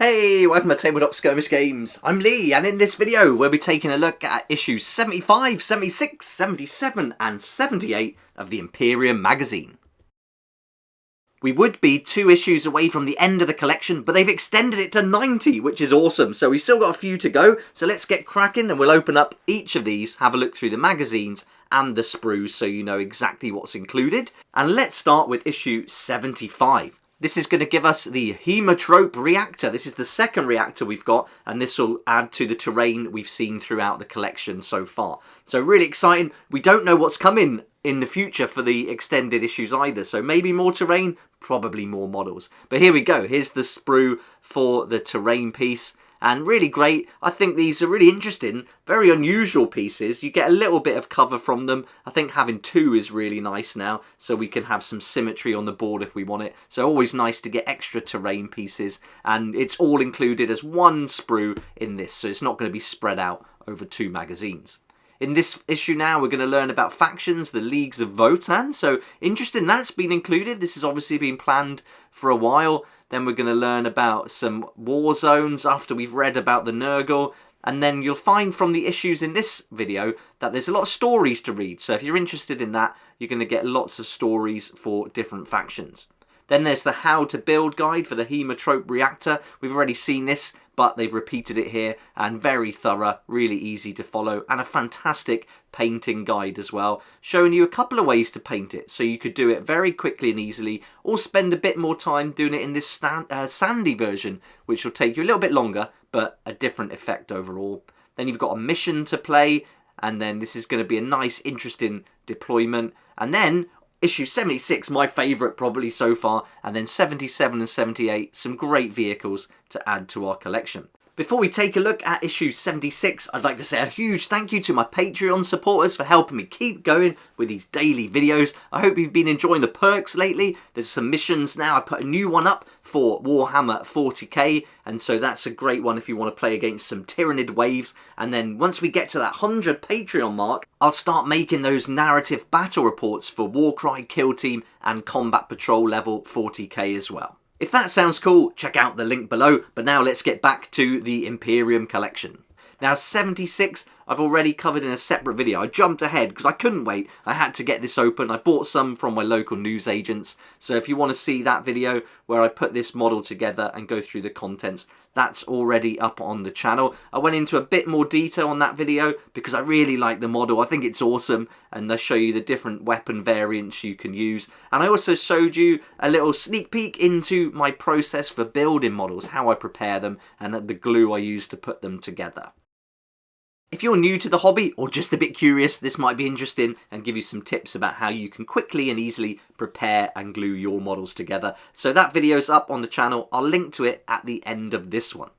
Hey, welcome to Tabletop Skirmish Games. I'm Lee, and in this video we'll be taking a look at issues 75, 76, 77 and 78 of the Imperium magazine. We would be 2 issues away from the end of the collection, but they've extended it to 90, which is awesome. So we've still got a few to go, so let's get cracking and we'll open up each of these, have a look through the magazines and the sprues so you know exactly what's included. And let's start with issue 75. This is going to give us the Hemotrope reactor. This is the second reactor we've got, and this will add to the terrain we've seen throughout the collection so far. So really exciting. We don't know what's coming in the future for the extended issues either. So maybe more terrain, probably more models. But here we go. Here's the sprue for the terrain piece. And really great. I think these are really interesting, very unusual pieces. You get a little bit of cover from them. I think having 2 is really nice now, so we can have some symmetry on the board if we want it. So always nice to get extra terrain pieces, and it's all included as one sprue in this, so it's not going to be spread out over 2 magazines. In this issue now, we're going to learn about factions, the Leagues of Votan. So interesting, that's been included. This has obviously been planned for a while. Then we're going to learn about some war zones after we've read about the Nurgle. And then you'll find from the issues in this video that there's a lot of stories to read. So if you're interested in that, you're going to get lots of stories for different factions. Then there's the how to build guide for the Hemotrope reactor. We've already seen this, but they've repeated it here, and very thorough, really easy to follow, and a fantastic painting guide as well, showing you a couple of ways to paint it. So you could do it very quickly and easily, or spend a bit more time doing it in this sandy version, which will take you a little bit longer, but a different effect overall. Then you've got a mission to play, and then this is going to be a nice, interesting deployment. And then issue 76, my favourite probably so far, and then 77 and 78, some great vehicles to add to our collection. Before we take a look at issue 76, I'd like to say a huge thank you to my Patreon supporters for helping me keep going with these daily videos. I hope you've been enjoying the perks lately. There's some missions now. I put a new one up for Warhammer 40k, and so that's a great one if you want to play against some Tyrannid waves. And then once we get to that 100 Patreon mark, I'll start making those narrative battle reports for Warcry Kill Team and Combat Patrol level 40k as well. If that sounds cool, check out the link below, but now let's get back to the Imperium collection. Now 76, I've already covered in a separate video. I jumped ahead because I couldn't wait. I had to get this open. I bought some from my local newsagents. So if you want to see that video where I put this model together and go through the contents, that's already up on the channel. I went into a bit more detail on that video because I really like the model. I think it's awesome, and I show you the different weapon variants you can use. And I also showed you a little sneak peek into my process for building models, how I prepare them, and the glue I use to put them together. If you're new to the hobby or just a bit curious, this might be interesting and give you some tips about how you can quickly and easily prepare and glue your models together. So that video's up on the channel. I'll link to it at the end of this one.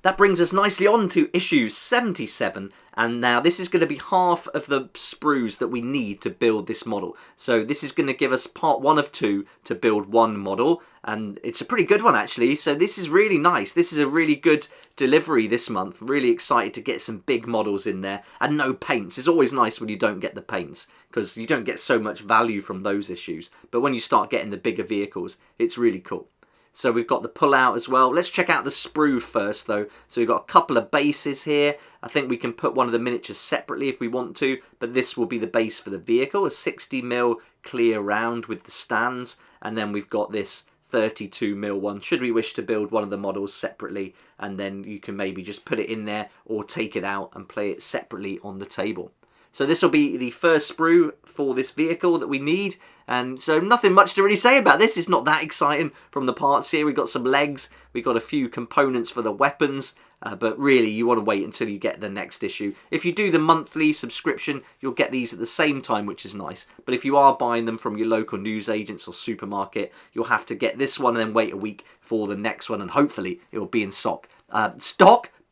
That brings us nicely on to issue 77, and now this is going to be half of the sprues that we need to build this model. So this is going to give us part 1 of 2 to build one model, and it's a pretty good one actually, so this is really nice. This is a really good delivery this month. Really excited to get some big models in there, and no paints. It's always nice when you don't get the paints, because you don't get so much value from those issues, but when you start getting the bigger vehicles, it's really cool. So we've got the pull-out as well. Let's check out the sprue first, though. So we've got a couple of bases here. I think we can put one of the miniatures separately if we want to, but this will be the base for the vehicle, a 60mm clear round with the stands, and then we've got this 32mm one, should we wish to build one of the models separately, and then you can maybe just put it in there or take it out and play it separately on the table. So this will be the first sprue for this vehicle that we need, and so nothing much to really say about this. It's not that exciting from the parts here. We've got some legs, we've got a few components for the weapons, but really you want to wait until you get the next issue. If you do the monthly subscription, you'll get these at the same time, which is nice. But if you are buying them from your local newsagents or supermarket, you'll have to get this one and then wait a week for the next one, and hopefully it will be in stock.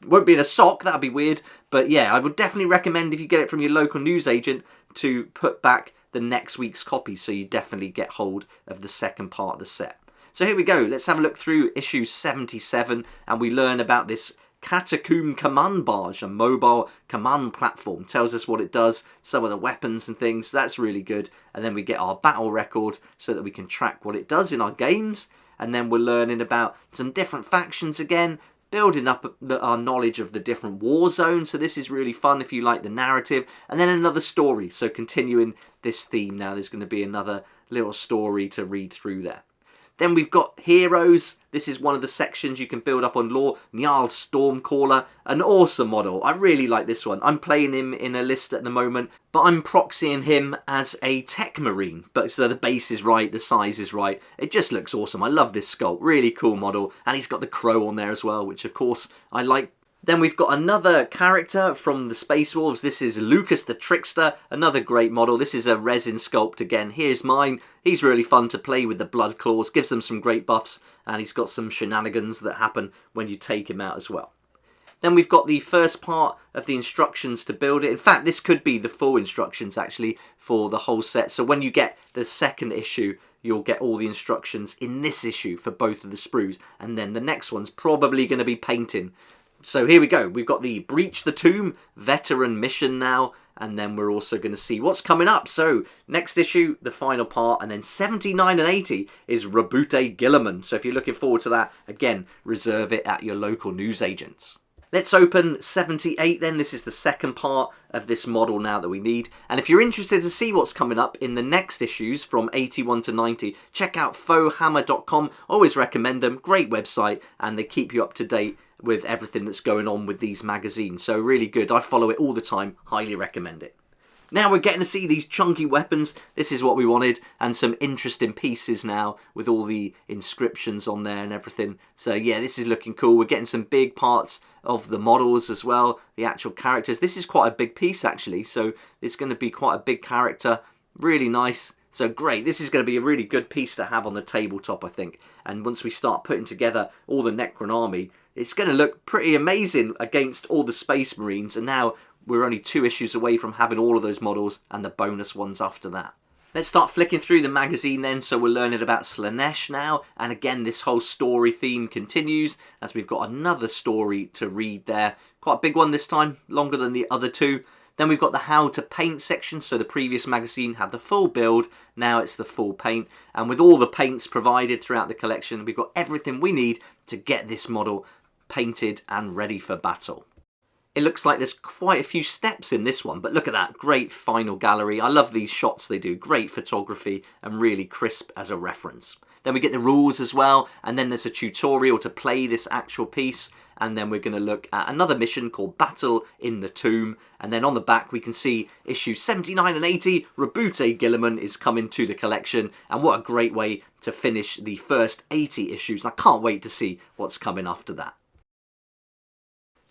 Won't be in a sock, that'd be weird, but yeah, I would definitely recommend if you get it from your local newsagent to put back the next week's copy, so you definitely get hold of the second part of the set. So here we go, let's have a look through issue 77, and we learn about this Catacomb Command Barge, a mobile command platform. Tells us what it does, some of the weapons and things. That's really good. And then we get our battle record so that we can track what it does in our games. and then we're learning about some different factions again, building up our knowledge of the different war zones, so this is really fun if you like the narrative, and then another story, so continuing this theme now, there's going to be another little story to read through there. Then we've got heroes. This is one of the sections you can build up on lore. Njal Stormcaller, an awesome model. I really like this one. I'm playing him in a list at the moment, but I'm proxying him as a tech marine. But so the base is right, the size is right. It just looks awesome. I love this sculpt. Really cool model. And he's got the crow on there as well, which of course I like. Then we've got another character from the Space Wolves. This is Lucas the Trickster, another great model. This is a resin sculpt again. Here's mine. He's really fun to play with the blood claws, gives them some great buffs, and he's got some shenanigans that happen when you take him out as well. Then we've got the first part of the instructions to build it. In fact, this could be the full instructions actually for the whole set. So when you get the second issue, you'll get all the instructions in this issue for both of the sprues, and then the next one's probably going to be painting. So here we go, we've got the Breach the Tomb veteran mission now, and then we're also going to see what's coming up. So next issue, the final part, and then 79 and 80 is Rebute Gilliman. So if you're looking forward to that, again, reserve it at your local newsagents. Let's open 78 then. This is the second part of this model now that we need. And if you're interested to see what's coming up in the next issues from 81 to 90, check out fauxhammer.com. Always recommend them. Great website, and they keep you up to date with everything that's going on with these magazines. So really good. I follow it all the time. Highly recommend it. Now we're getting to see these chunky weapons. This is what we wanted, and some interesting pieces now with all the inscriptions on there and everything. So yeah, this is looking cool. We're getting some big parts of the models as well, the actual characters. This is quite a big piece actually, so it's going to be quite a big character. Really nice. So great, this is going to be a really good piece to have on the tabletop, I think. And once we start putting together all the Necron army, it's going to look pretty amazing against all the Space Marines. And now we're only 2 issues away from having all of those models and the bonus ones after that. Let's start flicking through the magazine then. So we're learning about Slaanesh now. And again, this whole story theme continues as we've got another story to read there. Quite a big one this time, longer than the other 2. Then we've got the how to paint section. So the previous magazine had the full build, now it's the full paint. And with all the paints provided throughout the collection, we've got everything we need to get this model painted and ready for battle. It looks like there's quite a few steps in this one, but look at that, great final gallery. I love these shots they do, great photography and really crisp as a reference. Then we get the rules as well, and then there's a tutorial to play this actual piece, and then we're going to look at another mission called Battle in the Tomb, and then on the back we can see issues 79 and 80, Rebute Gilliman is coming to the collection, and what a great way to finish the first 80 issues. I can't wait to see what's coming after that.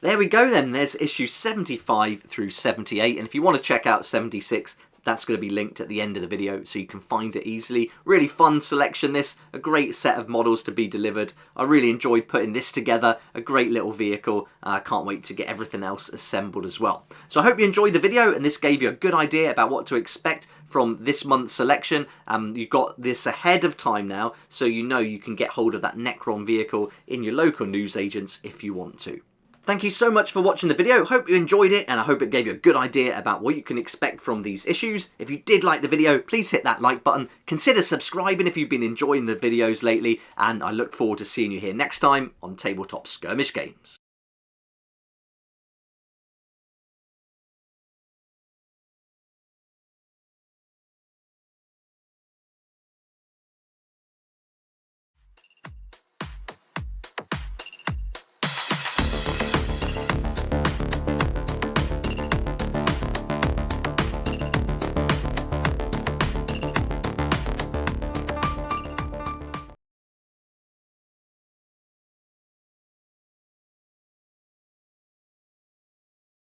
There we go then, there's issues 75 through 78, and if you want to check out 76, that's going to be linked at the end of the video so you can find it easily. Really fun selection this, a great set of models to be delivered. I really enjoyed putting this together, a great little vehicle. I can't wait to get everything else assembled as well. So I hope you enjoyed the video and this gave you a good idea about what to expect from this month's selection. You've got this ahead of time now, so you know you can get hold of that Necron vehicle in your local newsagents if you want to. Thank you so much for watching the video. Hope you enjoyed it, and I hope it gave you a good idea about what you can expect from these issues. If you did like the video, please hit that like button. Consider subscribing if you've been enjoying the videos lately, and I look forward to seeing you here next time on Tabletop Skirmish Games.